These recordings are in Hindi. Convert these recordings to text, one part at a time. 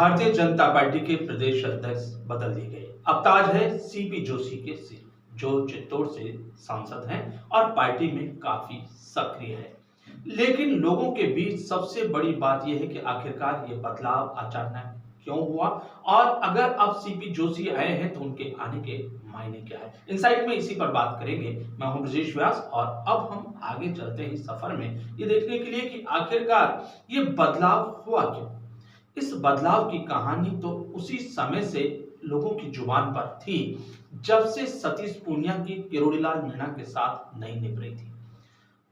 भारतीय जनता पार्टी के प्रदेश अध्यक्ष बदल दिए गए। अब ताज है सीपी जोशी के सिर, जो चित्तौड़ से सांसद हैं और पार्टी में काफी सक्रिय है। लेकिन लोगों के बीच सबसे बड़ी बात यह है कि आखिरकार ये बदलाव अचानक क्यों हुआ और अगर अब सीपी जोशी आए हैं तो उनके आने के मायने क्या है। इनसाइट में इसी पर बात करेंगे। मैं हूं ब्रजेश व्यास और अब हम आगे चलते हैं इस सफर में ये देखने के लिए कि आखिरकार ये बदलाव हुआ क्यों। इस बदलाव की कहानी तो उसी समय से लोगों की जुबान पर थी जब से सतीश पूनिया की किरोड़ीलाल मीणा के साथ नहीं निभ रही थी,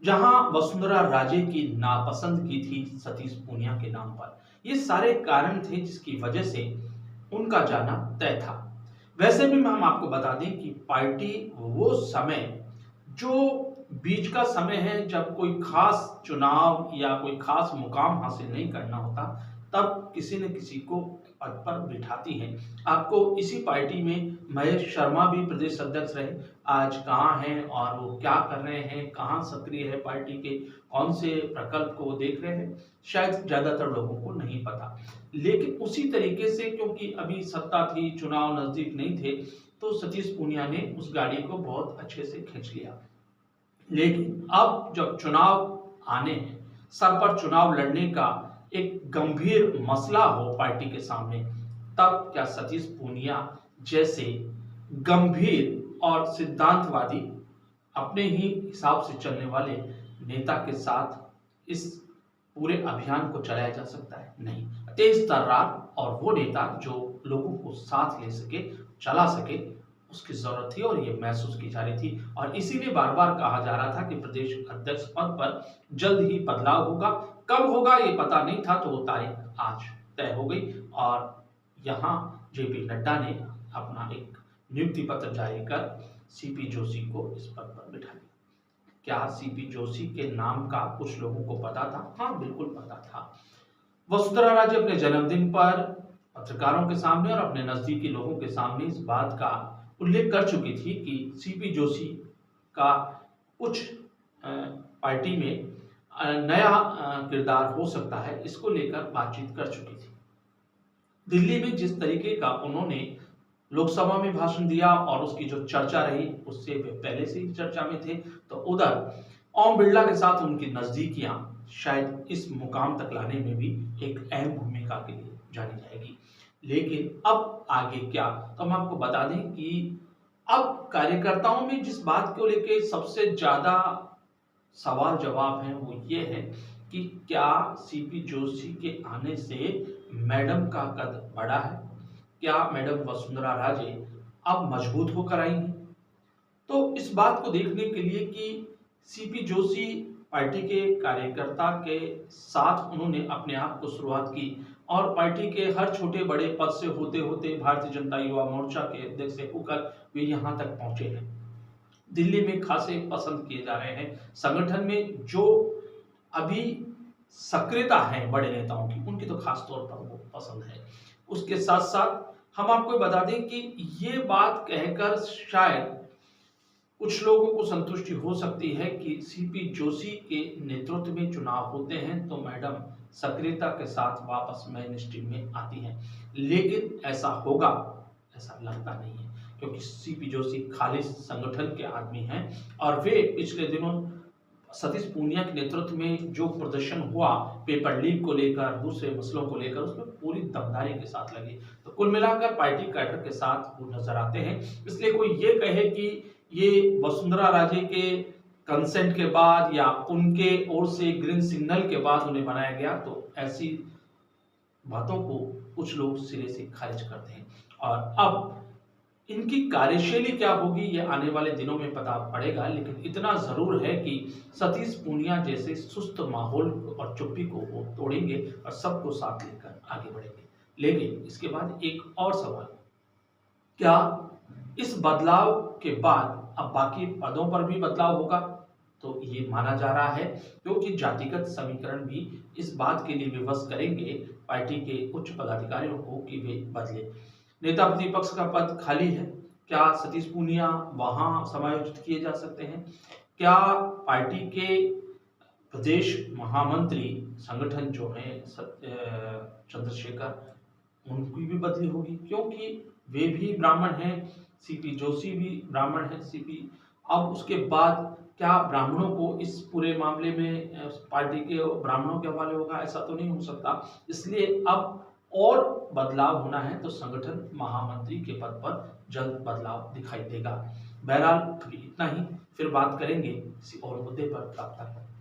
जहां वसुंधरा राजे की नापसंदगी थी सतीश पूनिया के नाम पर। ये सारे कारण थे जिसकी वजह से उनका जाना तय था। वैसे भी हम आपको बता दें कि पार्टी वो समय जो बीच का समय है जब कोई खास चुनाव या कोई खास मुकाम हासिल नहीं करना होता, तब किसी न किसी को पद पर बिठाती है। आपको इसी पार्टी में महेश शर्मा भी प्रदेश अध्यक्ष रहे। आज कहाँ हैं और वो क्या कर रहे हैं, कहाँ सक्रिय है, पार्टी के कौन से प्रकल्प को देख रहे हैं, शायद ज्यादातर लोगों को नहीं पता। लेकिन उसी तरीके से क्योंकि अभी सत्ता थी, चुनाव नजदीक नहीं थे, तो सतीश पूनिया ने उस गाड़ी को बहुत अच्छे से खींच लिया। लेकिन अब जब चुनाव आने हैं, सर पर चुनाव लड़ने का एक गंभीर मसला हो पार्टी के सामने, तब क्या सतीश पूनिया जैसे गंभीर और सिद्धांतवादी अपने ही हिसाब से चलने वाले नेता के साथ इस पूरे अभियान को चलाया जा सकता है? नहीं। तेज तर्रार और वो नेता जो लोगों को साथ ले सके, चला सके, उसकी जरूरत थी और ये महसूस की जा रही थी। और इसीलिए बार बार कहा जा रहा था कि प्रदेश अध्यक्ष पद पर जल्द ही बदलाव होगा। कब होगा ये पता नहीं था, तो वो तारीख आज तय हो गई और यहाँ जेपी नड्डा ने अपना एक नियुक्ति पत्र जारी कर सीपी जोशी को इस पद पर बिठा दिया। क्या सीपी जोशी के नाम का कुछ लोगों को पता था? हाँ, बिल्कुल पता था। वसुंधरा राजे अपने जन्मदिन पर पत्रकारों के सामने और अपने नजदीकी लोगों के सामने इस बात का उल्लेख कर चुकी थी कि सीपी जोशी का कुछ पार्टी में नया किरदार हो सकता है, इसको लेकर बातचीत कर चुकी थी। दिल्ली में जिस तरीके का उन्होंने लोकसभा में भाषण दिया और उसकी जो चर्चा रही, उससे वे पहले से ही चर्चा में थे, तो उधर ओम बिरला के साथ उनकी नजदीकियां शायद इस मुकाम तक लाने में भी एक अहम भूमिका के लिए जानी जाएगी। लेकिन अब आगे क्या, तो हम आपको बता दें कि अब कार्यकर्ताओं में जिस बात को लेके सबसे ज्यादा सवाल जवाब है वो ये है कि क्या सीपी जोशी के आने से मैडम का कद बढ़ा है? क्या मैडम वसुंधरा राजे अब मजबूत होकर आई हैं? तो इस बात को देखने के लिए कि सीपी जोशी पार्टी के कार्यकर्ता के साथ उन्होंने अपने आप को शुरुआत की और पार्टी के हर छोटे बड़े पद से होते होते भारतीय जनता युवा मोर्चा के अध्यक्ष से होकर वे यहाँ तक पहुंचे हैं। दिल्ली में खासे पसंद किए जा रहे हैं। संगठन में जो अभी सक्रियता है बड़े नेताओं की, उनकी तो खास तौर पर वो पसंद है। उसके साथ साथ हम आपको बता दें कि ये बात कहकर शायद कुछ लोगों को संतुष्टि हो सकती है कि सीपी जोशी के नेतृत्व में चुनाव होते हैं तो मैडम सक्रियता के साथ वापस मेन स्ट्रीम में आती हैं। लेकिन ऐसा होगा, ऐसा लगता नहीं है, क्योंकि सीपी जोशी खालिश संगठन के आदमी हैं और वे पिछले दिनों सतीश पूनिया के नेतृत्व में जो प्रदर्शन हुआ पेपर लीक को लेकर, दूसरे मसलों को लेकर, उसमें पूरी दमदारी के साथ लगे। तो कुल मिलाकर पार्टी कैडर के साथ वो नजर आते हैं। इसलिए कोई ये कहे कि ये वसुंधरा राजे के कंसेंट के बाद या उनके ओर से ग्रीन सिग्नल के बाद उन्हें बनाया गया, तो ऐसी बातों को कुछ लोग सिरे से खारिज करते हैं। और अब इनकी कार्यशैली क्या होगी ये आने वाले दिनों में पता पड़ेगा। लेकिन इतना जरूर है कि सतीश पूनिया जैसे सुस्त माहौल और चुप्पी को वो तोड़ेंगे और सबको साथ लेकर आगे बढ़ेंगे। लेकिन इसके बाद एक और सवाल, क्या इस बदलाव के बाद अब बाकी पदों पर भी बदलाव होगा? तो ये माना जा रहा है क्योंकि जातिगत समीकरण भी इस बात के लिए विवश करेंगे पार्टी के उच्च पदाधिकारियों को कि वे बदले। नेता प्रतिपक्ष का पद खाली है, क्या सतीश पूनिया वहां समायोजित किए जा सकते हैं? क्या पार्टी के प्रदेश महामंत्री संगठन जो है चंद्रशेखर उनकी भी बदली होगी, क्योंकि वे भी ब्राह्मण हैं, सीपी जोशी भी ब्राह्मण हैं, सीपी। अब उसके बाद क्या ब्राह्मणों को इस पूरे मामले में पार्टी के ब्राह्मणों के हवाले होगा? ऐसा तो नहीं हो सकता। इसलिए अब और बदलाव होना है तो संगठन महामंत्री के पद पर जल्द बदलाव दिखाई देगा। बहरहाल अभी इतना ही, फिर बात करेंगे किसी और मुद्दे पर। तब तक